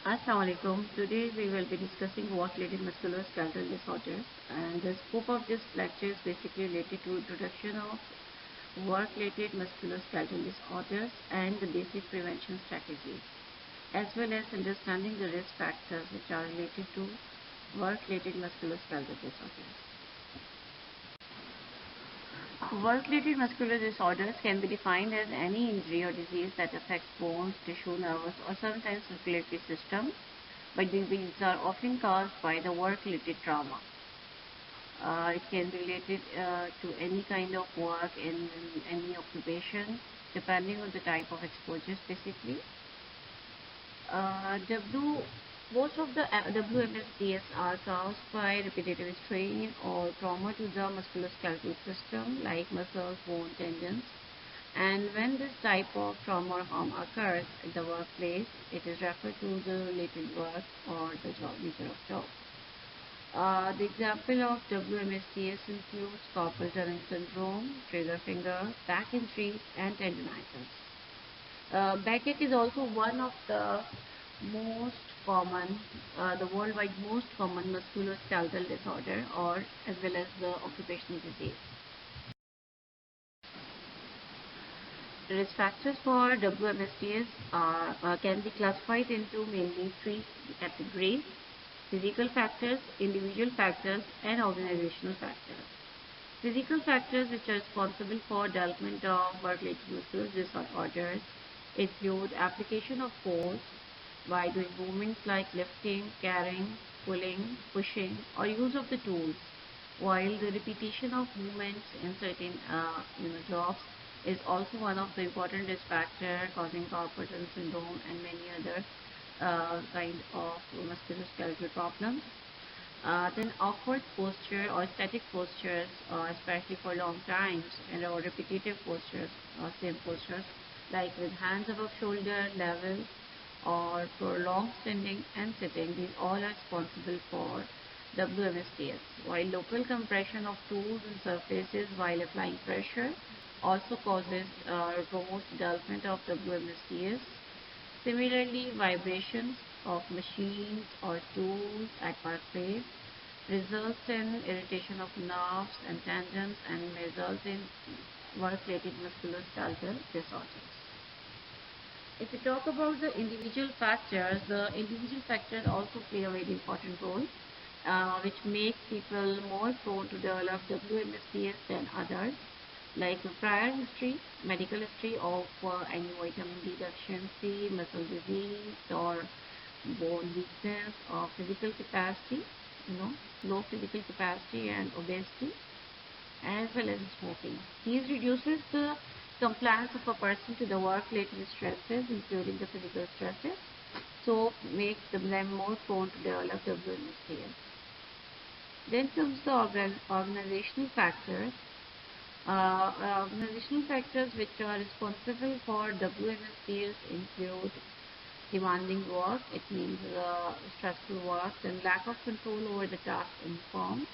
Assalamu alaikum. Today we will be discussing work-related musculoskeletal disorders, and the scope of this lecture is basically related to introduction of work-related musculoskeletal disorders and the basic prevention strategies, as well as understanding the risk factors which are related to work-related musculoskeletal disorders. Work-related muscular disorders can be defined as any injury or disease that affects bones, tissue, nerves, or sometimes circulatory system, but these are often caused by the work-related trauma. It can be related to any kind of work in any occupation, depending on the type of exposure specifically. Most of the WMSDs are caused by repetitive strain or trauma to the musculoskeletal system like muscles, bone, tendons. And when this type of trauma or harm occurs at the workplace, it is referred to the related work or the job nature of job. The example of WMSDs includes carpal tunnel syndrome, trigger finger, back injuries, and tendinitis. Backache is also one of the most common, the worldwide most common musculoskeletal disorder, or as well as the occupational disease. The risk factors for WMSDs can be classified into mainly three categories: physical factors, individual factors, and organizational factors. Physical factors which are responsible for development of work-related muscular disorders include application of force by doing movements like lifting, carrying, pulling, pushing, or use of the tools, while the repetition of movements in certain jobs is also one of the important risk factors causing carpal tunnel syndrome and many other kind of musculoskeletal problems. Then awkward posture or static postures, especially for long times, and or repetitive postures, same postures, like with hands above shoulder level or prolonged standing and sitting. These all are responsible for WMSDs, while local compression of tools and surfaces while applying pressure also causes promotes development of WMSDs. Similarly, vibrations of machines or tools at workplace results in irritation of nerves and tendons and may result in work-related musculoskeletal disorders. If we talk about the individual factors also play a very important role, which make people more prone to develop WMSDs than others, like prior history, medical history of any vitamin D deficiency, muscle disease, or bone weakness, or physical capacity, low physical capacity and obesity, as well as smoking. These reduces the compliance of a person to the work-related stresses, including the physical stresses, so makes them more prone to develop WMSDs. Then comes the organizational factors. Organizational factors which are responsible for WMSDs include demanding work, it means stressful work, then lack of control over the task informed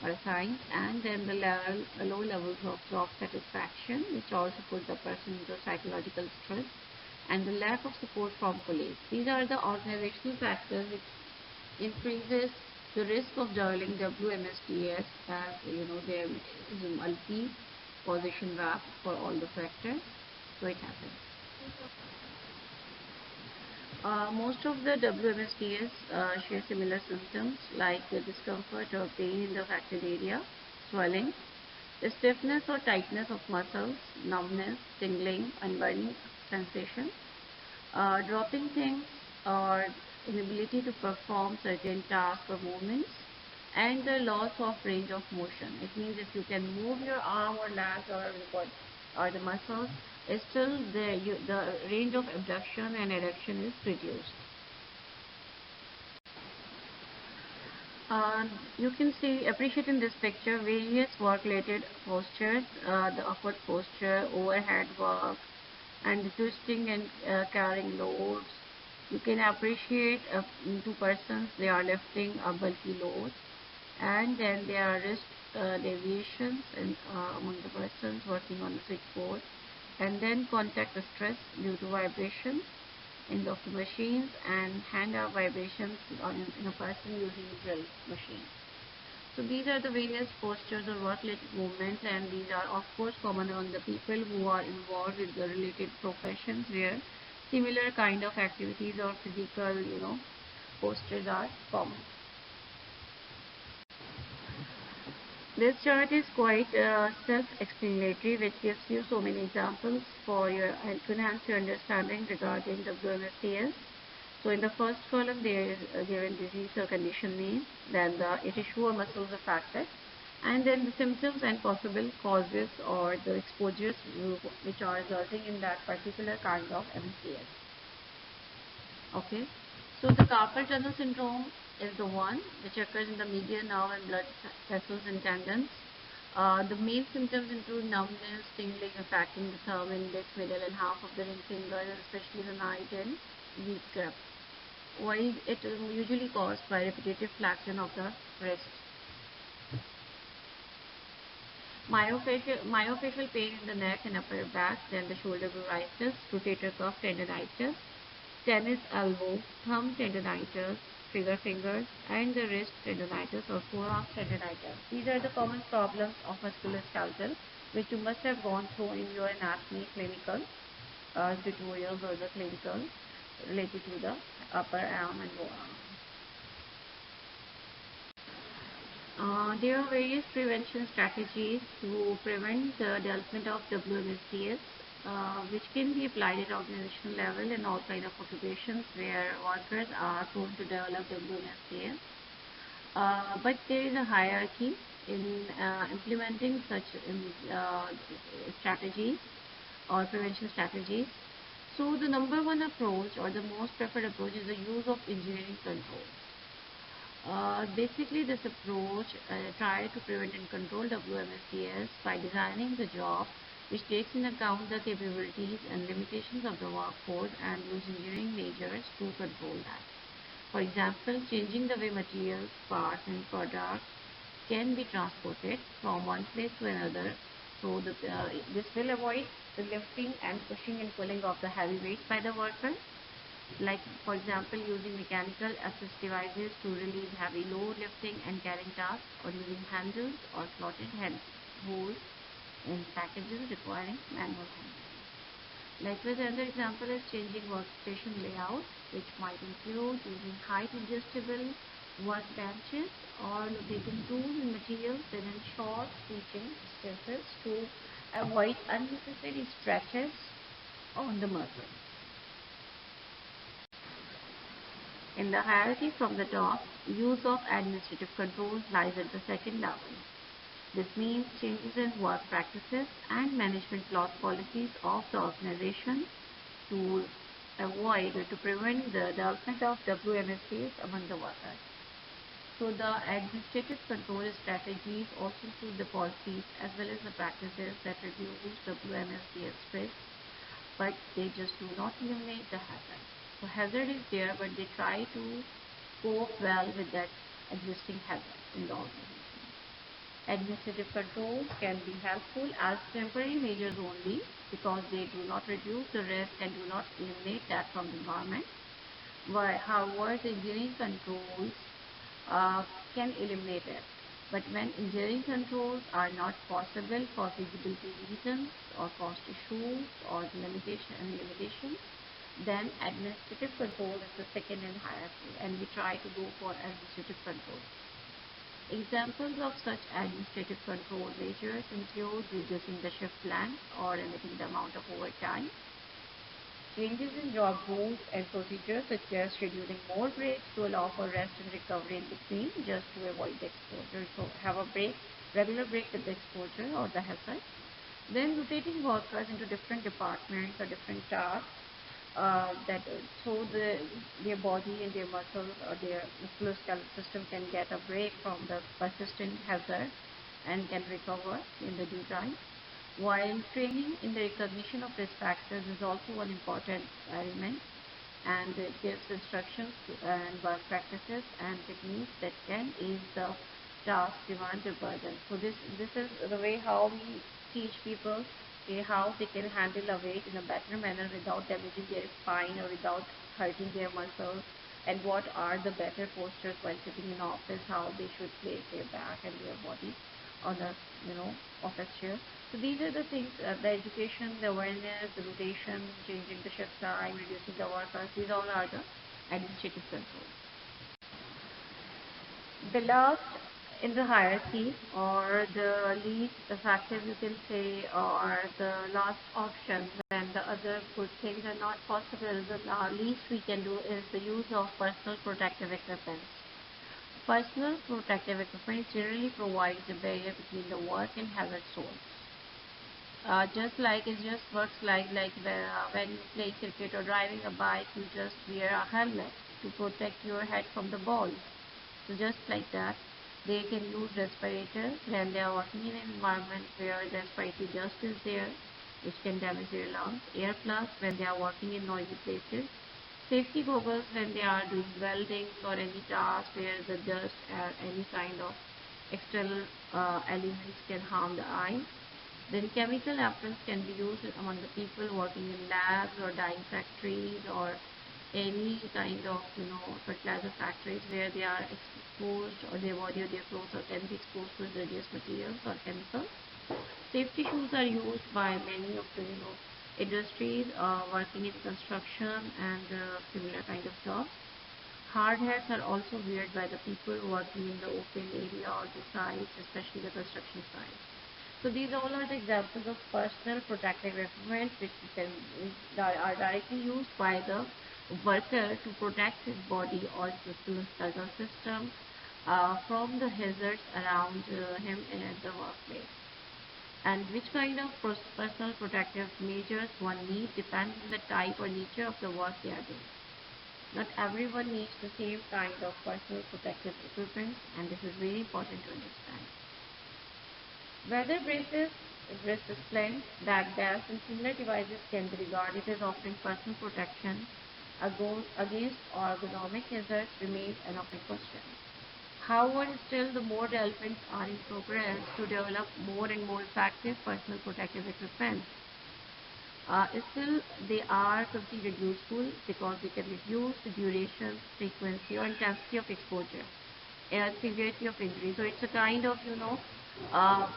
or assigned, and then the low levels of job satisfaction, which also puts the person into psychological stress, and the lack of support from colleagues. These are the organizational factors which increases the risk of developing WMSDs, as there is a multi-position wrap for all the factors, so it happens. Most of the WMSDs share similar symptoms like the discomfort or pain in the affected area, swelling, the stiffness or tightness of muscles, numbness, tingling, and burning sensation, dropping things or inability to perform certain tasks or movements, and the loss of range of motion. It means if you can move your arm or leg or the muscles, still the range of abduction and adduction is reduced. You can appreciate in this picture various work-related postures, the upward posture, overhead work, and the twisting and carrying loads. You can appreciate two persons, they are lifting a bulky load, and then there are wrist deviations among the persons working on the switchboard, and then contact stress due to vibration, in of the machines and hand-arm vibrations in a person using drill machine. So these are the various postures or work-related movements, and these are of course common among the people who are involved with the related professions where similar kind of activities or physical, postures are common. This chart is quite self-explanatory, which gives you so many examples for your to enhance your understanding regarding WMSDs. So in the first column, there is given disease or condition name, then the tissue or muscles affected, and then the symptoms and possible causes or the exposures which are resulting in that particular kind of MSDs. Okay, so the carpal tunnel syndrome is the one which occurs in the median nerve and blood vessels and tendons. The main symptoms include numbness, tingling affecting the thumb, index, middle, and half of the ring finger, especially the night, and weak grip. While it is usually caused by repetitive flexion of the wrist. Myofascial pain in the neck and upper back, then the shoulder pruritus, rotator cuff tendonitis, tennis elbow, thumb tendonitis, trigger fingers, and the wrist tendonitis or forearm tendonitis. These are the common problems of musculoskeletal which you must have gone through in your anatomy clinical tutorials or the clinical related to the upper arm and lower arm. There are various prevention strategies to prevent the development of WMSDs, which can be applied at organizational level in all kinds of occupations where workers are prone to develop WMSDs. But there is a hierarchy in implementing such strategies or prevention strategies. So the number one approach or the most preferred approach is the use of engineering control. Basically, this approach tries to prevent and control WMSDs by designing the job which takes in account the capabilities and limitations of the workforce and use engineering measures to control that. For example, changing the way materials, parts, and products can be transported from one place to another, so that this will avoid the lifting and pushing and pulling of the heavy weights by the worker. Like, for example, using mechanical assist devices to relieve heavy load lifting and carrying tasks, or using handles or slotted head holes in packages requiring manual handling. Likewise, another example is changing workstation layout, which might include using height adjustable workbenches or locating tools and materials within short reaching distances to avoid unnecessary stretches on the muscles. In the hierarchy from the top, use of administrative controls lies at the second level. This means changes in work practices and management policies of the organization to avoid or to prevent the development of WMSDs among the workers. So the administrative control strategies also include the policies as well as the practices that reduce WMSDs risk, but they just do not eliminate the hazard. So hazard is there, but they try to cope well with that existing hazard in the organization. Administrative controls can be helpful as temporary measures only because they do not reduce the risk and do not eliminate that from the environment. However, the engineering controls can eliminate it. But when engineering controls are not possible for feasibility reasons or cost issues or limitations, then administrative control is the second in hierarchy, and we try to go for administrative control. Examples of such administrative control measures include reducing the shift length or limiting the amount of overtime, changes in job rules and procedures such as scheduling more breaks to allow for rest and recovery in between just to avoid the exposure. So have a break, regular break with the exposure or the hazard. Then rotating workers into different departments or different tasks so their body and their muscles or their musculoskeletal system can get a break from the persistent hazard and can recover in the due time. While training in the recognition of risk factors is also one important element, and it gives instructions and work practices and techniques that can ease the task demand or burden. So this is the way how we teach people okay, how they can handle a weight in a better manner without damaging their spine or without hurting their muscles, and what are the better postures while sitting in office, how they should place their back and their body on a office chair. So these are the things, the education, the awareness, the rotation, changing the shift time, reducing the work hours, these all are the administrative controls. The last in the hierarchy, or the least effective you can say, or the last option when the other good things are not possible, the least we can do is the use of personal protective equipment. Personal protective equipment generally provides a barrier between the work and hazard source. Just like it just works like when you play cricket or driving a bike, you just wear a helmet to protect your head from the balls. So just like that, they can use respirator when they are working in an environment where the respiratory dust is there, which can damage their lungs. Earplugs when they are working in noisy places. Safety goggles when they are doing welding or any task where the dust or any kind of external elements can harm the eyes. Then chemical aprons can be used among the people working in labs or dyeing factories or any kind of fertilizer factories where they are exposed, or their body or their clothes or can be exposed to hazardous materials or chemicals. Safety shoes are used by many of the industries working in construction and similar kind of jobs. Hard hats are also worn by the people working in the open area or the sites, especially the construction sites. So these all are the examples of personal protective equipment which are directly used by the worker to protect his body or musculoskeletal system from the hazards around him and at the workplace. And which kind of personal protective measures one needs depends on the type or nature of the work they are doing. Not everyone needs the same kind of personal protective equipment, and this is very important to understand. Weather braces, wrist splints, back belts, and similar devices can be regarded as offering personal protection against ergonomic hazards remains an open question. However, still the more developments are in progress to develop more and more effective personal protective equipment. Still, they are considered useful because they can reduce the duration, frequency, or intensity of exposure and severity of injury. So it's a kind of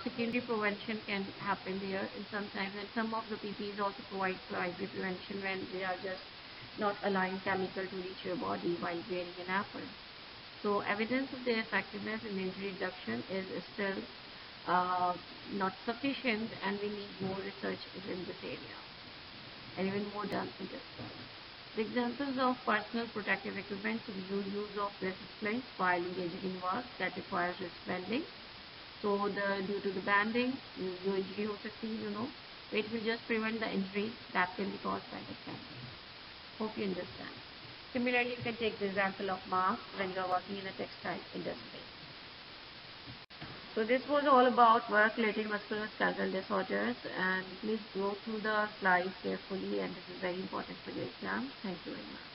secondary prevention can happen there, and sometimes, and some of the PPEs also provide primary prevention when they are just not allowing chemical to reach your body while wearing an apron. So evidence of their effectiveness in injury reduction is still not sufficient, and we need more research in this area and even more done in this one. The examples of personal protective equipment include use of wrist splints while engaging in work that requires wrist bending. So due to the banding, your injury हो सकती है, it will just prevent the injury that can be caused by the bending. Hope you understand. Similarly, you can take the example of masks when you are working in a textile industry. So this was all about work-related musculoskeletal disorders, and please go through the slides carefully, and this is very important for your exam. Thank you very much.